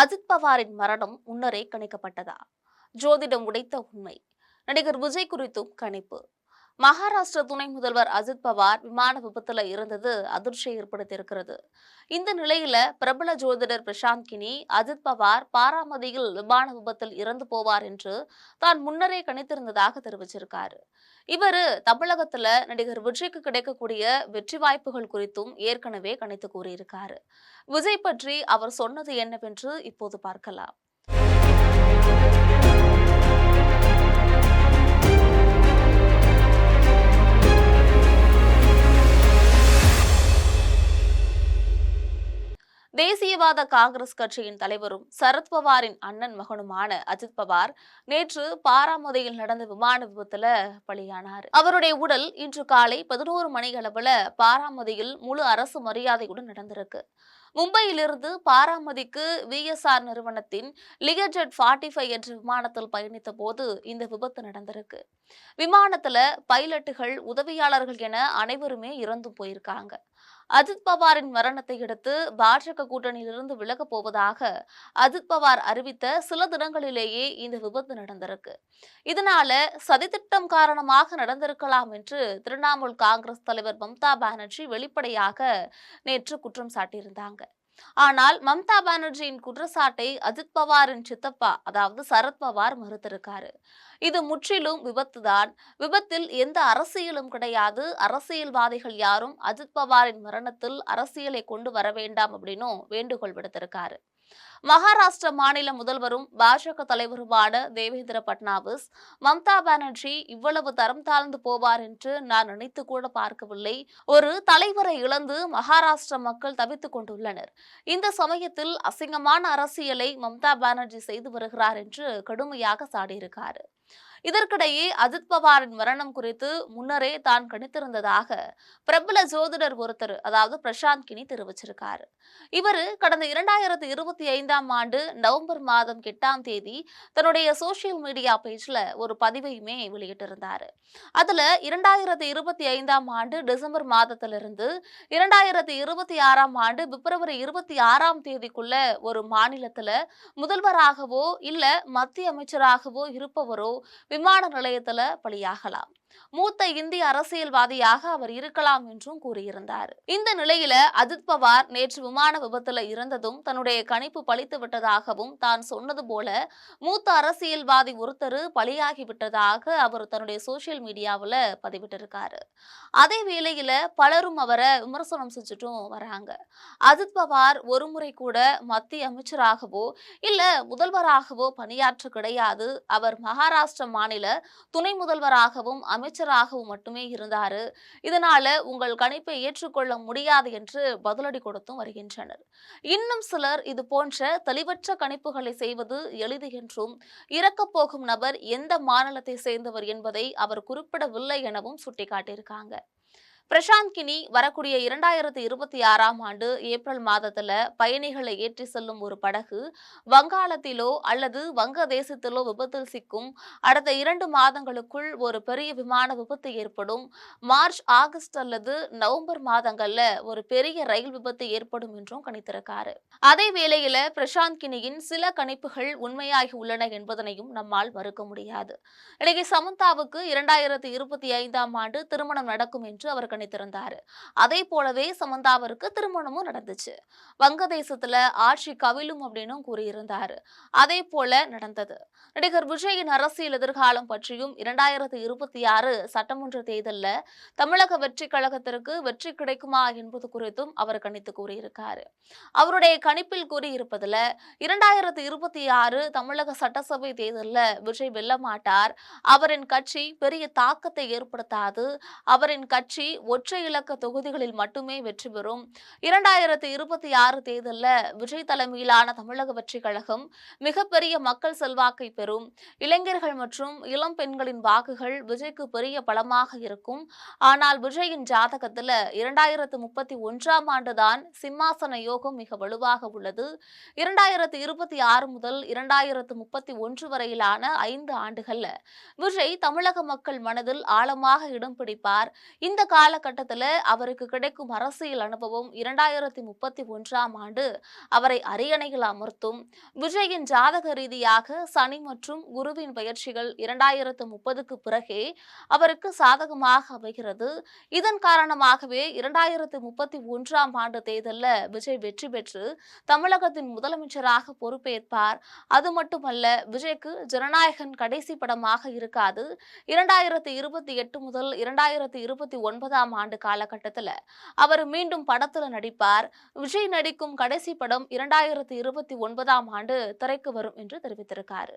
அஜித் பவாரின் மரணம் முன்னரே கணிக்கப்பட்டதா? ஜோதிடம் உடைத்த உண்மை. நடிகர் விஜய் குறித்தும் கணிப்பு. மகாராஷ்டிர துணை முதல்வர் அஜித் பவார் விமான விபத்துல இருந்தது அதிர்ச்சியை ஏற்படுத்தியிருக்கிறது. இந்த நிலையில பிரபல ஜோதிடர் பிரசாந்த் கினி அஜித் பவார் பாராமதியில் விமான விபத்தில் இறந்து போவார் என்று தான் முன்னரே கணித்திருந்ததாக தெரிவிச்சிருக்காரு. இவரு தமிழகத்துல நடிகர் விஜய்க்கு கிடைக்கக்கூடிய வெற்றி வாய்ப்புகள் குறித்தும் ஏற்கனவே கணித்து கூறியிருக்காரு. விஜய் பற்றி அவர் சொன்னது என்னவென்று இப்போது பார்க்கலாம். தேசியவாத காங்கிரஸ் கட்சியின் தலைவரும் சரத்பவாரின் அண்ணன் மகனுமான அஜித் பவார் நேற்று பாராமதியில் நடந்த விமான விபத்துல பலியானார். அவருடைய உடல் இன்று காலை 11 மணி அளவுல பாராமதியில் முழு அரசு மரியாதையுடன் நடந்திருக்கு. மும்பையிலிருந்து பாராமதிக்கு விஎஸ்ஆர் நிறுவனத்தின் லியர்ஜெட் 45 என்ற விமானத்தில் பயணித்த போது இந்த விபத்து நடந்திருக்கு. விமானத்துல பைலட்டுகள், உதவியாளர்கள் என அனைவருமே இறந்து போயிருக்காங்க. அஜித் பவாரின் மரணத்தை அடுத்து பாஜக கூட்டணியிலிருந்து விலகப் போவதாக அஜித் பவார் அறிவித்த சில தினங்களிலேயே இந்த விபத்து நடந்திருக்கு. இதனால சதித்திட்டம் காரணமாக நடந்திருக்கலாம் என்று திரிணாமுல் காங்கிரஸ் தலைவர் மம்தா பானர்ஜி வெளிப்படையாக நேற்று குற்றம் சாட்டியிருந்தாங்க. ஆனால் மம்தா பானர்ஜியின் குற்றச்சாட்டை அஜித் பவாரின் சித்தப்பா அதாவது சரத்பவார் மறுத்திருக்காரு. இது முற்றிலும் விபத்துதான், விபத்தில் எந்த அரசியலும் கிடையாது, அரசியல்வாதிகள் யாரும் அஜித் பவாரின் மரணத்தில் அரசியலை கொண்டு வர வேண்டாம் அப்படின்னு வேண்டுகோள் விடுத்திருக்காரு. மகாராஷ்டிர மாநில முதல்வரும் பாஜக தலைவருமான தேவேந்திர பட்னாவிஸ், மம்தா பானர்ஜி இவ்வளவு தரம் தாழ்ந்து போவார் என்று நான் நினைத்து கூட பார்க்கவில்லை. ஒரு தலைவரை இழந்து மகாராஷ்டிர மக்கள் தவித்துக் கொண்டுள்ளனர். இந்த சமயத்தில் அசிங்கமான அரசியலை மம்தா பானர்ஜி செய்து வருகிறார் என்று கடுமையாக சாடியிருக்காரு. இதற்கிடையே அஜித் பவாரின் மரணம் குறித்து முன்னரே தான் கணித்திருந்ததாக பிரபல ஜோதிடர் ஒருத்தர் அதாவது பிரசாந்த் கினி தெரிவிச்சிருக்காரு. இவரு கடந்த 2025ஆம் ஆண்டு நவம்பர் மாதம் 8ஆம் தேதி தன்னுடைய சோசியல் மீடியா பேஜ்ல ஒரு பதிவையுமே வெளியிட்டிருந்தாரு. அதுல 2025ஆம் ஆண்டு டிசம்பர் மாதத்திலிருந்து 2026ஆம் ஆண்டு பிப்ரவரி 26ஆம் தேதிக்குள்ள ஒரு மாநிலத்துல முதல்வராகவோ இல்ல மத்திய அமைச்சராகவோ இருப்பவரோ விமான நிலையத்துல பலியாகலாம். மூத்த இந்திய அரசியல்வாதியாக அவர் இருக்கலாம் என்றும் கூறியிருந்தார். இந்த நிலையில அஜித் பவார் நேற்று விமான விபத்துல இறந்ததும் தன்னுடைய கணிப்பு பலித்து விட்டதாகவும், தான் சொன்னது போல மூத்த அரசியல்வாதி ஒருத்தர் பலியாகி விட்டதாக அவர் தன்னுடைய சோசியல் மீடியாவுல பதிவிட்டிருக்காரு. அதே வேளையில பலரும் அவரை விமர்சனம் செஞ்சுட்டும் வராங்க. அஜித் பவார் ஒருமுறை கூட மத்திய அமைச்சராகவோ இல்ல முதல்வராகவோ பணியாற்ற கிடையாது. அவர் மகாராஷ்டிர மாநில துணை முதல்வராகவும் அமைச்சராகவும் மட்டுமே இருந்தாரு. இதனால உங்கள் கணிப்பை ஏற்றுக்கொள்ள முடியாது என்று பதிலடி கொடுத்தும் வருகின்றனர். இன்னும் சிலர் இது போன்ற தெளிவற்ற கணிப்புகளை செய்வது எளிது என்றும், இறக்கப் போகும் நபர் எந்த மாநிலத்தை சேர்ந்தவர் என்பதை அவர் குறிப்பிடவில்லை எனவும் சுட்டிக்காட்டியிருக்காங்க. பிரசாந்த் கினி வரக்கூடிய 2026ஆம் ஆண்டு ஏப்ரல் மாதத்துல பயணிகளை ஏற்றி செல்லும் ஒரு படகு வங்காளத்திலோ அல்லது வங்கதேசத்திலோ விபத்தில் சிக்கும். அடுத்த 2 மாதங்களுக்குள் ஒரு பெரிய விமான விபத்து ஏற்படும். மார்ச், ஆகஸ்ட் அல்லது நவம்பர் மாதங்கள்ல ஒரு பெரிய ரயில் விபத்து ஏற்படும் என்றும் கணித்திருக்காரு. அதே வேளையில பிரசாந்த் கினியின் சில கணிப்புகள் உண்மையாகி உள்ளன என்பதனையும் நம்மால் மறுக்க முடியாது. இடையே சமந்தாவுக்கு 2025ஆம் ஆண்டு திருமணம் நடக்கும் என்று அவர் கணித்திருந்தாரு. அதே போலவே சமந்தாவிற்கு திருமணமும் நடந்துச்சு. வங்கதேசத்துல ஆட்சி கவிழும் அப்படின்னு கூறியிருந்தாரு. அதே போல நடந்தது. நடிகர் விஜயின் அரசியல் எதிர்காலம் பற்றியும் 2026 சட்டமன்ற தேர்தலில் தமிழக வெற்றி கழகத்திற்கு வெற்றி கிடைக்குமா என்பது குறித்தும் அவர் கணித்து கூறியிருக்காரு. அவருடைய கணிப்பில் கூறியிருப்பதுல 2026 தமிழக சட்டசபை தேர்தலில் விஜய் வெல்ல மாட்டார். அவரின் கட்சி பெரிய தாக்கத்தை ஏற்படுத்தாது. அவரின் கட்சி ஒற்றை இலக்க தொகுதிகளில் மட்டுமே வெற்றி பெறும். 2026 தேர்தலில் விஜய் தலைமையிலான தமிழக வெற்றி கழகம் மிகப்பெரிய மக்கள் செல்வாக்கை பெறும். இளைஞர்கள் மற்றும் இளம் பெண்களின் வாக்குகள் விஜய்க்கு பெரிய பலமாக இருக்கும். ஆனால் விஜயின் ஜாதகத்தில் 2031ஆம் ஆண்டுதான் சிம்மாசன யோகம் மிக வலுவாக உள்ளது. 2026 முதல் 2031 வரையிலான 5 ஆண்டுகள்ல விஜய் தமிழக மக்கள் மனதில் ஆழமாக இடம் பிடிப்பார். இந்த கால காலகட்டத்துல அவருக்கு கிடைக்கும் அரசியல் அனுபவம் 2031ஆம் ஆண்டு அவரை அரியணையில் அமர்த்தும். விஜயின் ஜாதக ரீதியாக சனி மற்றும் குருவின் பயிற்சிகள் 2030க்கு பிறகே அவருக்கு சாதகமாக அமைகிறது. இதன் காரணமாகவே 2031ஆம் ஆண்டு தேர்தலில் விஜய் வெற்றி பெற்று தமிழகத்தின் முதலமைச்சராக பொறுப்பேற்பார். அது மட்டுமல்ல, விஜய்க்கு ஜனநாயகன் கடைசி படமாக இருக்காது. 2028 முதல் 2029ஆம் ஆண்டு காலகட்டத்தில் அவர் மீண்டும் படத்துல நடிப்பார். விஜய் நடிக்கும் கடைசி படம் 2029ஆம் ஆண்டு திரைக்கு வரும் என்று தெரிவித்திருக்காரு.